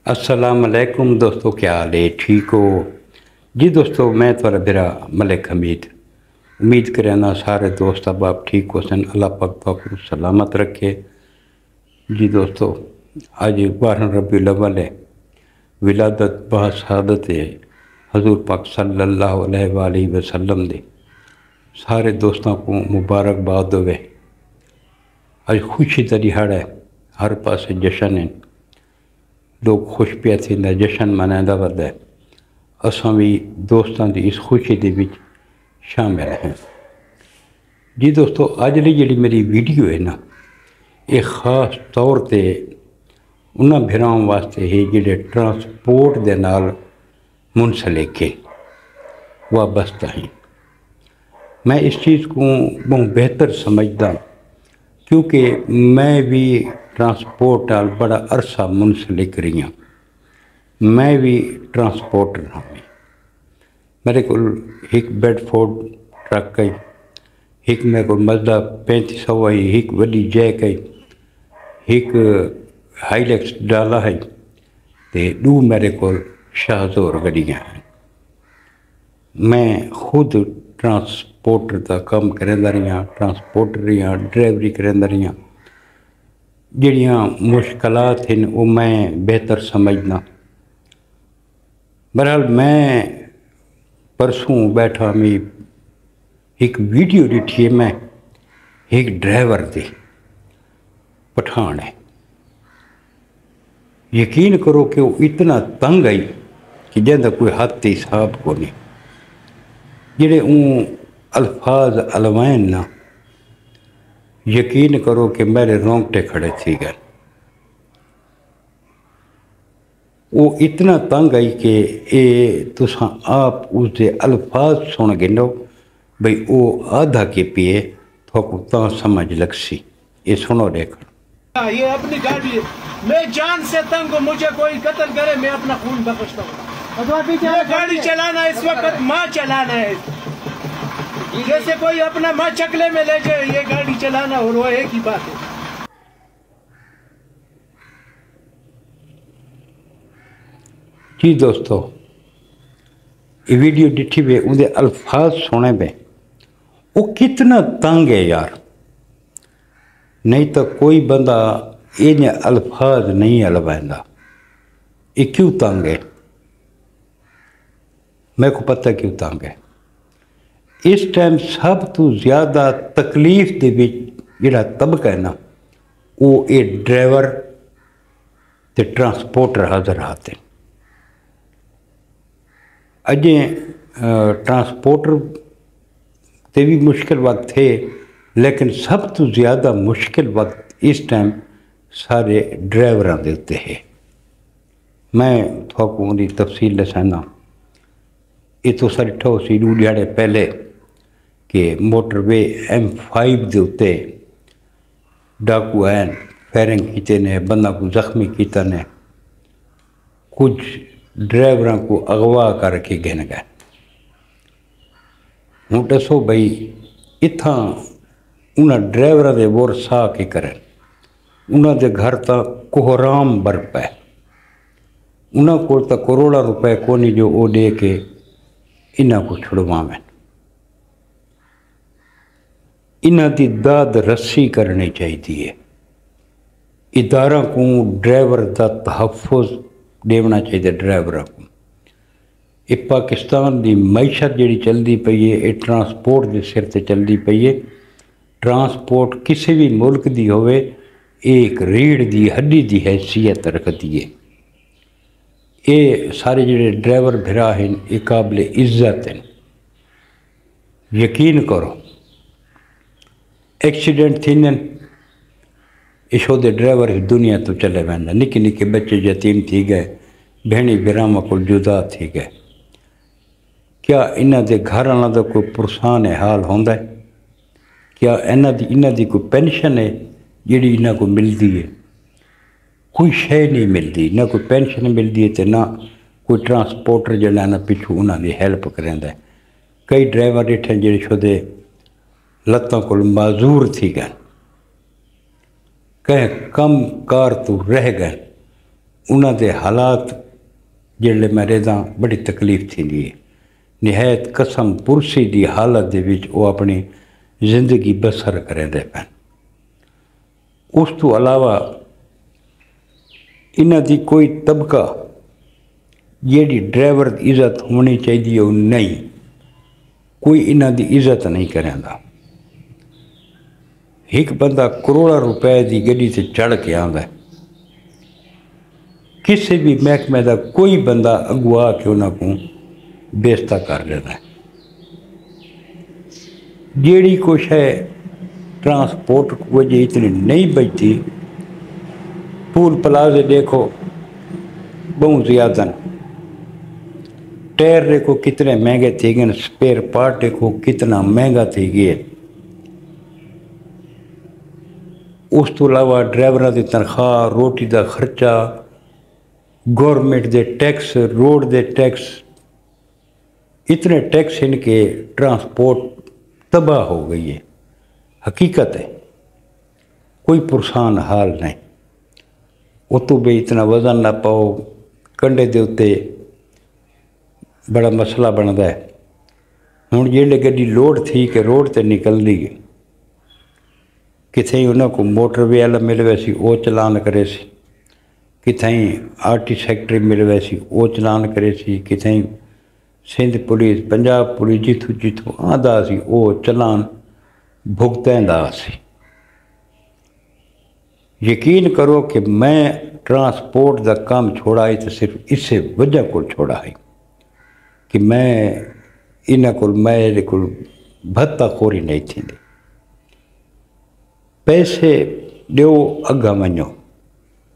अस्सलाम वालेकुम दोस्तों, क्या हाल है? ठीक हो जी दोस्तों? मैं थोड़ा मेरा मलिक हमीद उम्मीद करना सारे दोस्त अब आप ठीक हो सन। अल्लाह पाक तो सलामत रखे जी दोस्तों। आज 12 रबीउल अव्वल है, विलादत बशहादत हजूर पाक सल्लल्लाहु अलैहि वसल्लम दे सारे दोस्तों को मुबारकबाद होवे। आज खुशी का दिहाड़ा है, हर पासे जश्न है, लोग खुश पिया थींदा, जश्न मनाया वरदा है। असां भी दोस्तों की इस खुशी दे विच शामिल हैं जी दोस्तों। अज दी जिहड़ी मेरी वीडियो है ना, ये खास तौर पर उन्हां भिरावां वास्ते है जिहड़े ट्रांसपोर्ट दे नाल मुंसलिक है, वाबस्ता हैं। मैं इस चीज़ को बहुत बेहतर समझदा क्योंकि मैं भी ट्रांसपोर्ट नाल बड़ा अरसा मुंसलिक रही हूँ। मैं भी ट्रांसपोर्टर हाँ। मेरे को एक बेडफोर्ड ट्रक है, एक मेरे को मजदा 3500 है, एक वड्डी जैक है, एक हाईलैक्स डाला है, ते दो मेरे को शाहजोर गड्डियाँ हैं। मैं खुद ट्रांसपोर्टर का काम करदा रहा, ट्रांसपोर्टर रहा, ड्राइवरी करदा रहा। जिहड़ियां मुश्किलात हैं वो मैं बेहतर समझना। बहरहाल मैं परसों बैठा मैं एक वीडियो दिखी है, मैं एक ड्राइवर दे पठान है। यकीन करो कि वो इतना तंग आई कि जिंदा कोई हद हिसाब को नहीं। जिहड़े अल्फाज अलवैन ना, यकीन करो कि मेरे रोंगटे खड़े थी गए। वो इतना तंग आई कि ये तुसां आप उसके अल्फाज सुन गिनो भाई वो आधा के पिए थोको ता समझ लगसी। ये सुनो देख। ये अपनी गाड़ी है, मैं जान से तंग हूँ, मुझे कोई कत्ल करे मैं अपना खून बख्शता हूँ। गाड़ी चलाना इस वक्त माँ चलाना है, जैसे कोई अपना माँ चकले में ले जाए ये गाड़ी चलाना, और वो एक ही बात है। जी दोस्तों, ये वीडियो डिठी वे उनके अल्फाज सुने वे, वो कितना तंग है यार। नहीं तो कोई बंदा इन अल्फाज नहीं अलवांदा। ये क्यों तंग है? मेरे को पता क्यों तंग है। इस टाइम सब तो ज़्यादा तकलीफ दे विच जिहड़ा तबका है ना, वो ये ड्राइवर ते ट्रांसपोर्टर हाज़र आते। अजें ट्रांसपोर्टर ते भी मुश्किल वक्त थे, लेकिन सब तो ज़्यादा मुश्किल वक्त इस टाइम सारे ड्राइवरां दे उत्ते है। मैं थोको उनकी तफसील दसाना। ये तो सारी ठो सी दो दिहाड़े पहले कि मोटरवे M5 दे उत्ते डाकू आन, फायरिंग कीते ने, बंदा को जख्मी किया ने, कुछ ड्राइवरों को अगवा करके गिन गए। हूँ दसो बई इत्थां उन्हें ड्राइवरों के वोर सा के करें। उन्होंने घर तो कोहराम बरप है, उन्होंने को तो करोड़ा रुपए को नहीं जो वो दे के इन्हों को छुड़वावें। इन्हों की दाद रस्सी करनी चाहिए। इदारा को ड्राइवर का तहफ़ुज़ देना चाहिए। ड्राइवरों को ये पाकिस्तान की मैशत जी चलती पई है, ये ट्रांसपोर्ट के सिर से चलती पई है। ट्रांसपोर्ट किसी भी मुल्क की होवे, एक रीढ़ की हड्डी की हैसियत रखती है। ये सारे जिहड़े ड्राइवर भिरा हैं ये काबिल इज्जत हैं। यकीन करो एक्सीडेंट थींदे इशो दे ड्राइवर दुनिया तो चले वेंदा। निके निके बच्चे यतीम थी गए, भेणी बिरामा को जुदा थी गए। क्या इन्हां दे घर वालों का कोई पुरसान हाल होंदा है? क्या इन्हां दी कोई पेंशन है जिहड़ी इन्हां को मिलती है? कोई शय नहीं मिलती, ना कोई पेंशन मिलती है, तो ना कोई ट्रांसपोर्टर जिहड़ा ना पिछू उन्होंने हेल्प करेंदा है। कई ड्राइवर डिठे जिहड़े शुदे लत्तां कोल माजूर थी गए, कहीं कम कार तो रह गए, उन्हां दे हालात जिहड़े मैं रहदा बड़ी तकलीफ़ थींदी है। निहायत कसम पुरसी दी हालत दे विच वो अपनी जिंदगी बसर करेंदे पैन। उस तो अलावा इन्हां दी कोई तबका जिहड़ी ड्राइवर की इज्जत होनी चाहिए वो नहीं, कोई इन्हां दी इज्जत नहीं करेंदा। एक बंदा करोड़ों रुपए की गड्डी से चढ़ के आंदा है, किसी भी महकमे का कोई बंदा अगुआ के उन्हां को बेइज्जत कर लेता है। जेड़ी कुछ है ट्रांसपोर्ट की वजह इतनी नहीं बचती। टूल प्लाजे देखो बहुत ज़्यादा, टायर देखो कितने महंगे थी गए, स्पेयर पार्ट देखो कितना महंगा थी गए। उस तो अलावा ड्राइवरों की तनख्वाह, रोटी का खर्चा, गवर्नमेंट के टैक्स, रोड के टैक्स, इतने टैक्स इनके ट्रांसपोर्ट तबाह हो गई है। हकीकत है, कोई पुरसान हाल नहीं। उतो भी इतना वजन ना पाओ, कंडे दे उत्ते बड़ा मसला बनता है। हुण जिहड़े गड्डी लोड थी कि रोड ते निकलदी है, कितें उन्हां को मोटरवे वाला मिले सी वो चलान करे सी, कितें आरटी सैक्टरी मिले सी वो चलान करे सी, कितें सिंध पुलिस, पंजाब पुलिस जिथों जिथों आंदा सी वो चलान भुगतैंदा सी। यकीन करो कि मैं ट्रांसपोर्ट का काम छोड़ा है तो सिर्फ इसे वजह को छोड़ा है कि मैं इन्हां कोल मेरे कोल भत्ताखोरी नहीं थी। पैसे दो अग्गा वञो,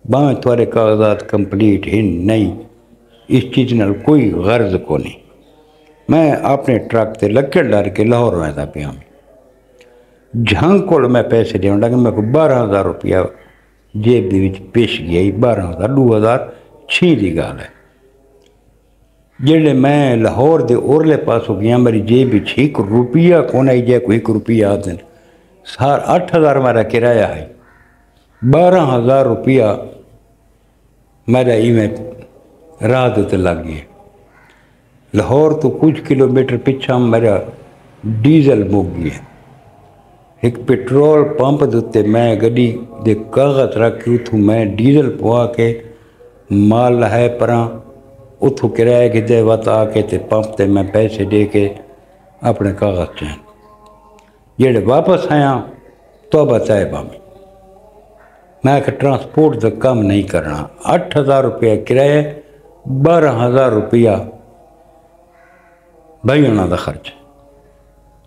भावें तुहारे कागजात कंप्लीट ही नहीं, इस चीज़ नाल कोई गर्ज को नहीं। मैं अपने ट्रक ते लगे डर के लाहौर वैदा पिया, जहां कोल मैं पैसे देने लगा, मेरे को 12,000 रुपया जेब दे विच पेश गया। 12,000 2006 की गल है। जेड़े मैं लाहौर के उरले पासों गया, मेरी जेब विच 1 रुपया कौन आई जाए, कोई 1 रुपया आदन सार 8,000 मेरा किराया है, 12,000 रुपया मेरा इवें रात उत्ते लग गया। लाहौर तो कुछ किलोमीटर पिछा मेरा डीजल मुक गया। एक पेट्रोल पंप के उत्ते मैं गड्डी दे कागज रख के उतों मैं डीजल पवा के माल लहाए परां, उतों किराए कि वत आके ते पंप ते मैं पैसे दे के अपने कागज चैन जेड़े वापस आया तो बताए बामी। मैं एक ट्रांसपोर्ट का काम नहीं करना। 8,000 रुपया किराया, 12,000 रुपया भाई उन्होंने खर्च।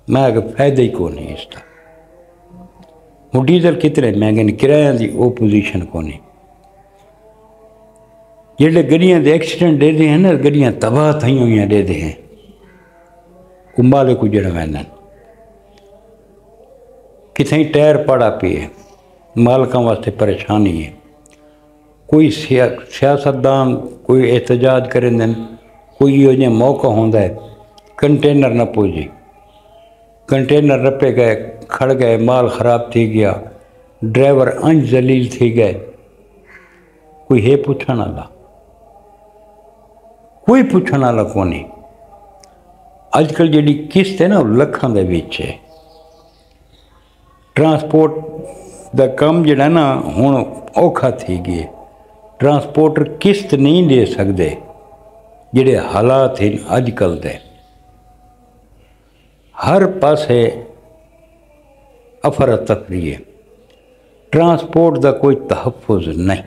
मैं एक फायदा ही को नहीं इसका। हूँ डीजल कितने महंगे ने, किराया की वो पोजीशन को नहीं। जेडे गड्डियां के एक्सीडेंट देते हैं ना, गड्डियां तबाह थी हुई देते हैं, कुंभाले को जड़ा वैन कितें टायर पड़ा पे, मालकों वास्ते परेशानी है। कोई सियासतदान कोई एहतजाज करें दिन, कोई यो मौका होंदा है, कंटेनर न पुजे, कंटेनर रपे गए, खड़ गए, माल खराब थी गया, ड्राइवर अंज जलील थी गए, कोई है पूछण वाला? कोई पूछण वाला को नहीं। अजकल जी किस्त है ना लखां दे विच है। ट्रांसपोर्ट का काम जिहड़ा ना हुण औखा थी गया। ट्रांसपोर्टर किस्त नहीं दे सकते जिहड़े हालात हैं अजकल दे। हर पासे अफरा तफरी है, ट्रांसपोर्ट का कोई तहफ़ुज़ नहीं।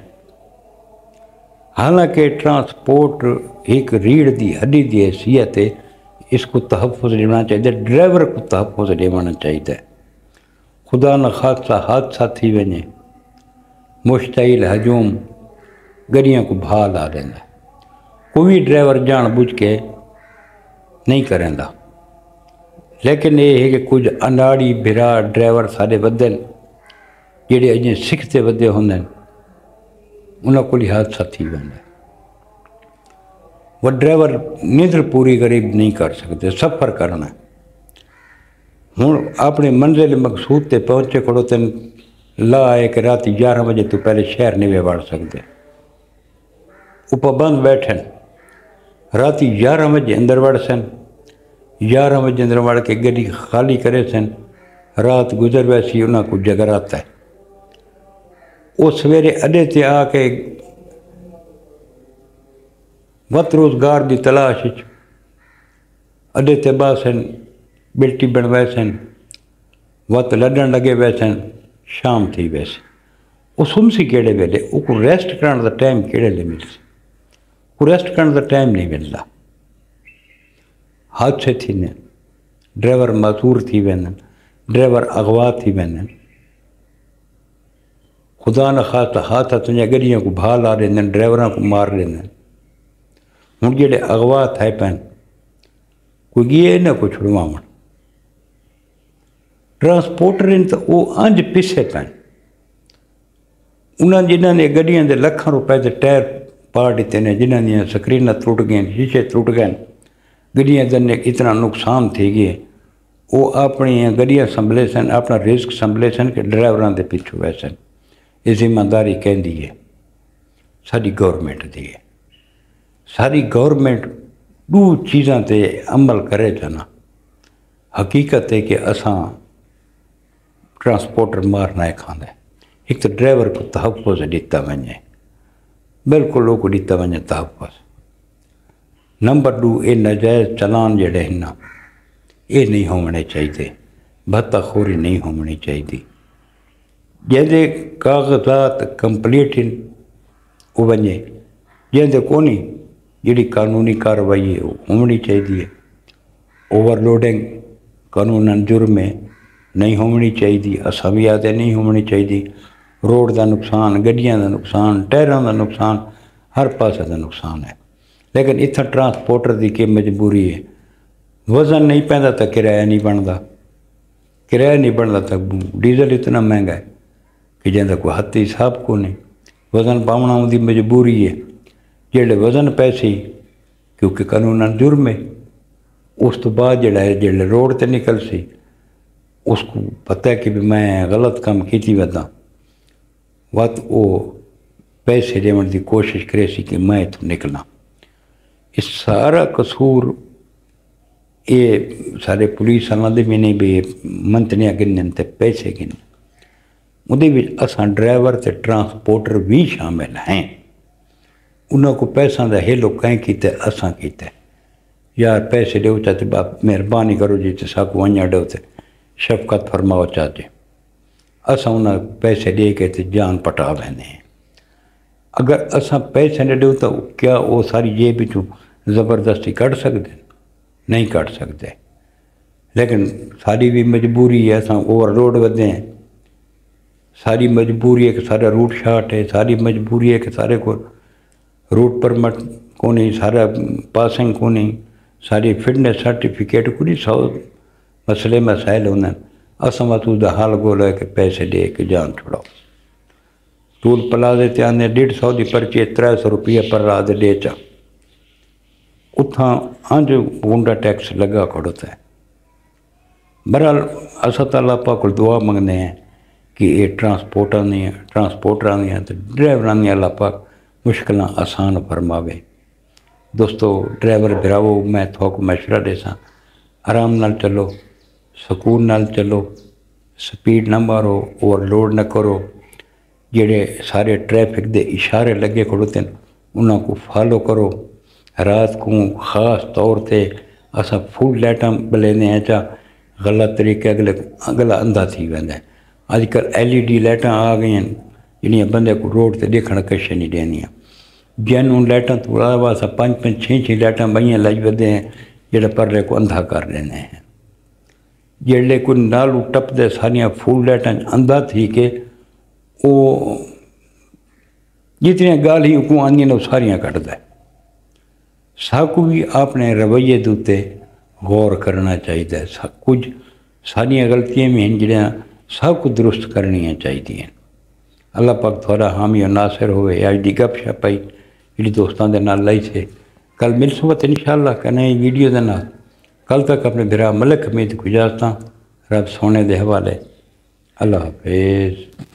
हालांकि ट्रांसपोर्ट एक रीढ़ की हड्डी की हैसियत है, इसको तहफ़ुज़ देना चाहिए, ड्राइवर को तहफ़ुज़ देना चाहिए। खुदा न खासा हादसा थी वञे, मुश्तइल हजूम गड्डियों को भा ला देंदा। कोई ड्राइवर जान बुझ के नहीं करेंदा, लेकिन ये है कि कुछ अनाड़ी बिरा ड्राइवर सारे वधे जेडे अजें सिखते वधे होंदे उन्हां कोल हादसा थी वेंदा। वो ड्राइवर निंद्र पूरी गरीब नहीं कर सकते, सफ़र करना। हुण अपने मंजिल मकसूद ते पहुँचे खड़ोते ला आए कि रात 11 बजे तो पहले शहर नहीं वे वड़ सकते। وہ پابند بیٹھن رات 11 بجے اندر وڑ سن 11 بجے اندر وڑ کے گڈی خالی کرے سن رات گزر ویسی انہاں کو جگراتا ہے وہ سویرے اڈے تے آ کے وقت روزگار دی تلاش اڈے تے با سن بلٹی بنوائے سن وقت لڈن لگے وے سن شام تھی ویسے وہ سمسی کیڑے ویلے وہ کو ریسٹ کرنے دا ٹائم کیڑے لے مل سی کو ریسٹ کرنے دا ٹائم نہیں ملتا حادثے تھی نے ڈرائیور معذور تھی وینن ڈرائیور اغوا تھی وینن خدا نخواستہ ہاتھا تنیا گڈیاں کو بھا لا رہے ڈرائیوراں کو مار رہے ہوں جڑے اغوا تھے پین کوئی گئے نہ کو چھڑواون ٹرانسپورٹر تو وہ انج پسے پین انہاں جنہاں نے گڈیاں دے لکھاں روپے دے ٹائر پاڑ دیتے ہیں جنہاں نے سکریناں ٹوٹ گئے شیشے ٹوٹ گئے گڈیاں دے اتنا نقصان تھی گئے وہ اپنی گڈیاں سنبھلے سن اپنا رزق سنبھلے سن کہ ڈرائیوراں دے پیچھے ہوئے سن یہ ذمہ داری کہندی ہے ساری گورنمنٹ دی ہے ساری گورنمنٹ دو چیزاں تے عمل کرے جانا حقیقت ہے کہ اساں ٹرانسپورٹر مارنا ہے کھانا ہے ایک تو ڈرائیور کو تحفظ دیتا ونجے بالکل لوگ کو دیتا ونجے تحفظ نمبر 2 یہ ناجائز چلان جڑے ہیں نا یہ نہیں ہونے چاہیے بھتا خوری نہیں ہونی چاہیے جیسے کاغذات کمپلیٹ وہ ونجے جیسے کونی جڑی قانونی کاروائی ہے وہ ہونی چاہیے اوور لوڈنگ قانون جرم ہے نہیں ہونی چاہیے اساویات نہیں ہونی چاہیے روڈ دا نقصان گڈیاں دا نقصان ٹائراں دا نقصان ہر پاسے دا نقصان ہے لیکن اتنا ٹرانسپورٹر دی کی مجبوری ہے وزن نہیں پہنتا تو کرایہ نہیں بنتا کرایہ نہیں بنتا تو ڈیزل اتنا مہنگا ہے کہ جہاں کوئی حد حساب کو نہیں وزن پاؤنا ان کی مجبوری ہے جڑے وزن پیسے کیونکہ قانون جرم ہے اس تو بعد جڑے روڈ تے نکل سی اس کو پتہ ہے کہ بھی میں غلط کام کیتی ودا وقت وہ پیسے دیون دی کوشش کرے سی کہ میں تو نکلنا اس سارا قصور یہ سارے پولیس والوں دے بھی نہیں بھی منتنیاں گنن تے پیسے گن اندے وچ اساں ڈرائیور تے ٹرانسپورٹر بھی شامل ہیں انہوں کو پیسوں دا ہیلو کہیں کیتے اساں کیتے یار پیسے دیو چاہتے باپ مہربانی کرو جی تے ساکو ونجا دیو تے شفقت فرماؤ چاہتے اساں انہاں پیسے دے کے تے جان پٹا ویندے ہیں اگر اساں پیسے نہ دیو تو کیا وہ ساری جیب وچوں زبردستی کٹ سکتے نہیں کٹ سکتے لیکن ساری بھی مجبوری ہے اساں اوور لوڈ ودے ہیں ساری مجبوری ہے کہ سارا روٹ شاٹ ہے ساری مجبوری ہے کہ سارے کو روٹ پرمٹ کو نہیں سارا پاسنگ کو نہیں ساری فٹنس سرٹیفکیٹ کو نہیں سو مسئلے مسائل ہونا اساں تو دا حال گول ہے کہ پیسے دے کے جان چھڑاؤ ٹول پلازے تے آنے 150 دی پرچی 300 روپیہ پر رات دے چا اتھاں انج گونڈا ٹیکس لگا کھڑتا ہے بہرحال اساں تعالیٰ پاک کو دعا منگنے ہیں کہ یہ ٹرانسپورٹراں دیاں تے ڈرائیوراں دیاں اللہ پاک مشکلاں آسان فرماوے دوستو ڈرائیور بھراو میں تھوک مشورہ دے ساں آرام نال چلو سکون نال چلو سپیڈ نہ مارو اوور لوڈ نہ کرو جڑے سارے ٹریفک دے اشارے لگے کھڑوتے ہیں انہاں کو فالو کرو رات کو خاص طور تے اساں فل لائٹاں بلینے ہیں چا غلط طریقے اگلا اندھا تھی ویندا ہے اج کل LED لائٹاں آ گئی ہیں جنہاں بندے کو روڈ تے دیکھنا کش نہیں دینیاں جن ان لائٹاں تو علاوہ اساں 5-6 لائٹاں بئیاں لائی ودے ہیں جڑے پرلے کو اندھا کر دینے ہیں جڑے کو نالو ٹپ دے ساریاں فل لائٹاں اندھا تھی کہ وہ جتنی گال ہی کو آنیاں وہ ساریاں کٹ دے ساکو بھی اپنے رویے دوتے غور کرنا چاہیے سب کچھ ساریاں غلطیاں میں ہیں جڑیاں سب کو درست کرنیاں چاہیے اللہ پاک تھوڑا حامی و ناصر ہوئے آج دی گپ شپ پئی جڑی دوستان دے نال لائی سے کل مل سوت انشاءاللہ کہ نئی ویڈیو دے نال کل تک اپنے بھرا ملک حمید کو اجازتاں رب سونے دے حوالے اللہ حافظ